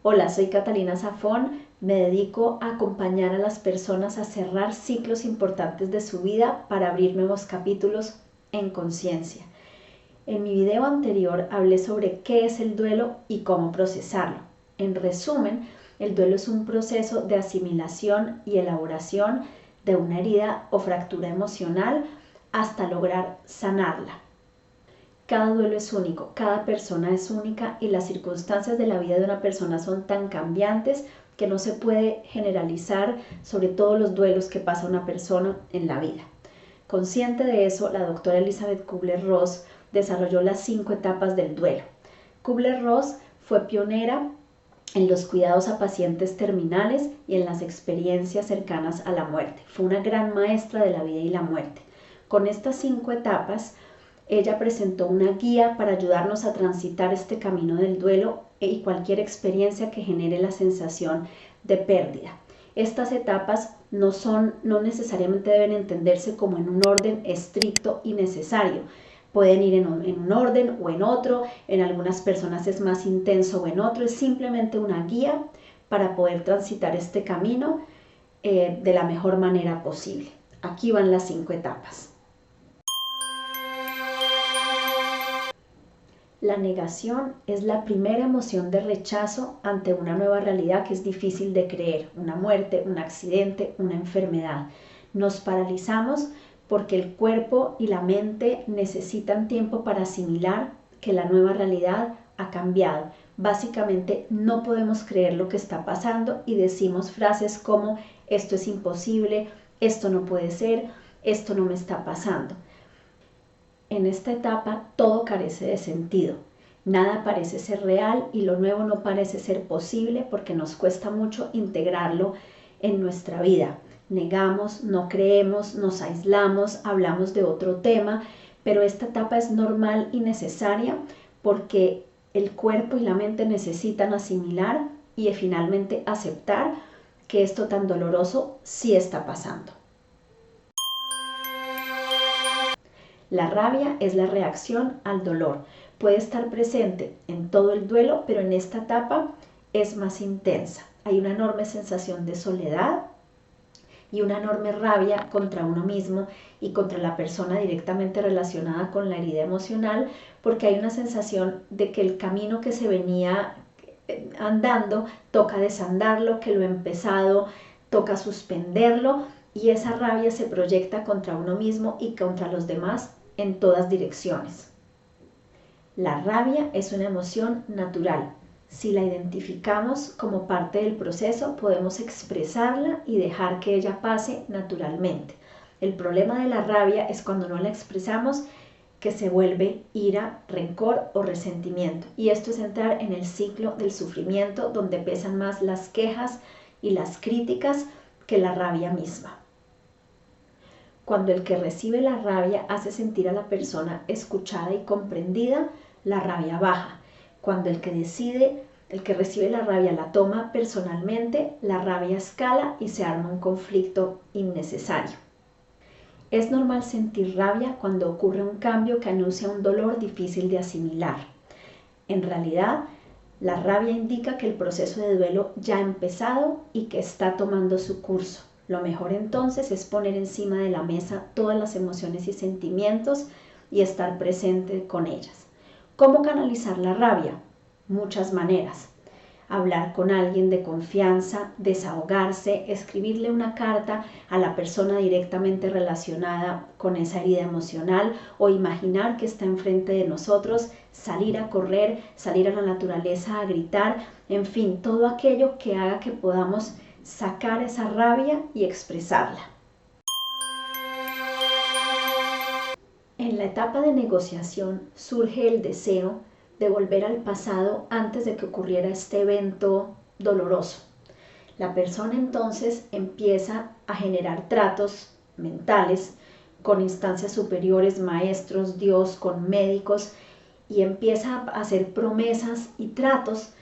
Hola, soy Catalina Zafón, me dedico a acompañar a las personas a cerrar ciclos importantes de su vida para abrir nuevos capítulos en conciencia. En mi video anterior hablé sobre qué es el duelo y cómo procesarlo. En resumen, el duelo es un proceso de asimilación y elaboración de una herida o fractura emocional hasta lograr sanarla. Cada duelo es único, cada persona es única y las circunstancias de la vida de una persona son tan cambiantes que no se puede generalizar sobre todos los duelos que pasa una persona en la vida. Consciente de eso, la doctora Elizabeth Kubler-Ross desarrolló las 5 etapas del duelo. Kubler-Ross fue pionera en los cuidados a pacientes terminales y en las experiencias cercanas a la muerte. Fue una gran maestra de la vida y la muerte. Con estas 5 etapas, ella presentó una guía para ayudarnos a transitar este camino del duelo y cualquier experiencia que genere la sensación de pérdida. Estas etapas no necesariamente deben entenderse como en un orden estricto y necesario. Pueden ir en un orden o en otro, en algunas personas es más intenso o en otro, es simplemente una guía para poder transitar este camino de la mejor manera posible. Aquí van las 5 etapas. La negación es la primera emoción de rechazo ante una nueva realidad que es difícil de creer, una muerte, un accidente, una enfermedad. Nos paralizamos porque el cuerpo y la mente necesitan tiempo para asimilar que la nueva realidad ha cambiado. Básicamente no podemos creer lo que está pasando y decimos frases como esto es imposible, esto no puede ser, esto no me está pasando. En esta etapa todo carece de sentido, nada parece ser real y lo nuevo no parece ser posible porque nos cuesta mucho integrarlo en nuestra vida. Negamos, no creemos, nos aislamos, hablamos de otro tema, pero esta etapa es normal y necesaria porque el cuerpo y la mente necesitan asimilar y finalmente aceptar que esto tan doloroso sí está pasando. La rabia es la reacción al dolor. Puede estar presente en todo el duelo, pero en esta etapa es más intensa. Hay una enorme sensación de soledad y una enorme rabia contra uno mismo y contra la persona directamente relacionada con la herida emocional, porque hay una sensación de que el camino que se venía andando toca desandarlo, que lo empezado toca suspenderlo, y esa rabia se proyecta contra uno mismo y contra los demás en todas direcciones. La rabia es una emoción natural. Si la identificamos como parte del proceso, podemos expresarla y dejar que ella pase naturalmente. El problema de la rabia es cuando no la expresamos, que se vuelve ira, rencor o resentimiento. Y esto es entrar en el ciclo del sufrimiento, donde pesan más las quejas y las críticas que la rabia misma. Cuando el que recibe la rabia hace sentir a la persona escuchada y comprendida, la rabia baja. Cuando el que recibe la rabia la toma personalmente, la rabia escala y se arma un conflicto innecesario. Es normal sentir rabia cuando ocurre un cambio que anuncia un dolor difícil de asimilar. En realidad, la rabia indica que el proceso de duelo ya ha empezado y que está tomando su curso. Lo mejor entonces es poner encima de la mesa todas las emociones y sentimientos y estar presente con ellas. ¿Cómo canalizar la rabia? Muchas maneras. Hablar con alguien de confianza, desahogarse, escribirle una carta a la persona directamente relacionada con esa herida emocional o imaginar que está enfrente de nosotros, salir a correr, salir a la naturaleza a gritar, en fin, todo aquello que haga que podamos sacar esa rabia y expresarla. En la etapa de negociación surge el deseo de volver al pasado antes de que ocurriera este evento doloroso. La persona entonces empieza a generar tratos mentales con instancias superiores, maestros, Dios, con médicos, y empieza a hacer promesas y tratos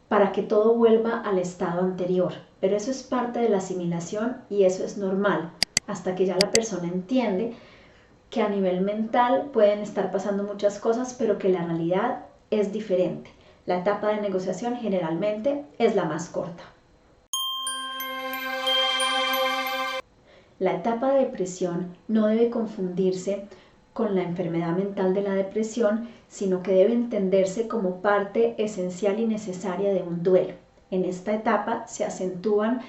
para que todo vuelva al estado anterior. Pero eso es parte de la asimilación y eso es normal, hasta que ya la persona entiende que a nivel mental pueden estar pasando muchas cosas, pero que la realidad es diferente. La etapa de negociación generalmente es la más corta. La etapa de depresión no debe confundirse con la enfermedad mental de la depresión, sino que debe entenderse como parte esencial y necesaria de un duelo. En esta etapa se acentúan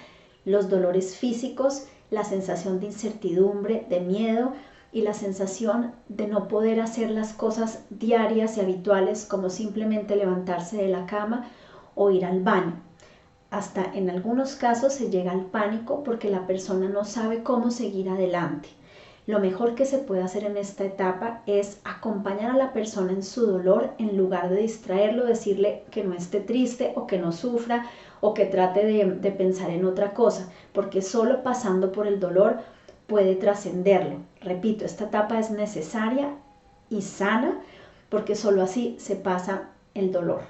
los dolores físicos, la sensación de incertidumbre, de miedo y la sensación de no poder hacer las cosas diarias y habituales como simplemente levantarse de la cama o ir al baño. Hasta en algunos casos se llega al pánico porque la persona no sabe cómo seguir adelante. Lo mejor que se puede hacer en esta etapa es acompañar a la persona en su dolor en lugar de distraerlo, decirle que no esté triste o que no sufra o que trate de pensar en otra cosa, porque solo pasando por el dolor puede trascenderlo. Repito, esta etapa es necesaria y sana porque solo así se pasa el dolor.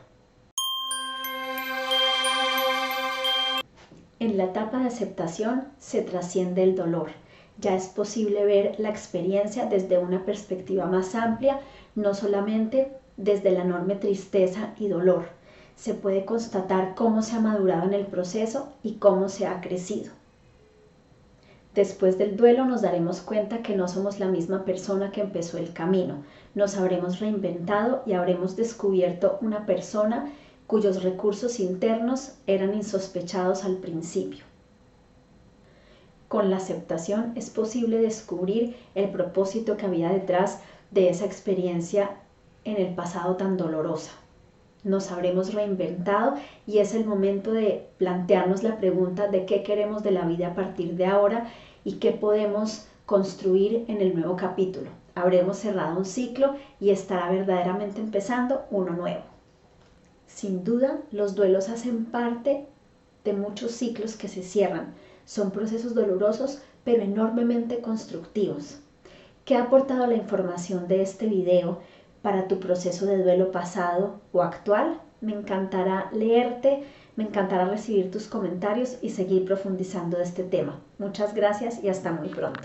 En la etapa de aceptación se trasciende el dolor. Ya es posible ver la experiencia desde una perspectiva más amplia, no solamente desde la enorme tristeza y dolor. Se puede constatar cómo se ha madurado en el proceso y cómo se ha crecido. Después del duelo nos daremos cuenta que no somos la misma persona que empezó el camino. Nos habremos reinventado y habremos descubierto una persona cuyos recursos internos eran insospechados al principio. Con la aceptación es posible descubrir el propósito que había detrás de esa experiencia en el pasado tan dolorosa. Nos habremos reinventado y es el momento de plantearnos la pregunta de qué queremos de la vida a partir de ahora y qué podemos construir en el nuevo capítulo. Habremos cerrado un ciclo y estará verdaderamente empezando uno nuevo. Sin duda, los duelos hacen parte de muchos ciclos que se cierran. Son procesos dolorosos, pero enormemente constructivos. ¿Qué ha aportado la información de este video para tu proceso de duelo pasado o actual? Me encantará leerte, me encantará recibir tus comentarios y seguir profundizando de este tema. Muchas gracias y hasta muy pronto.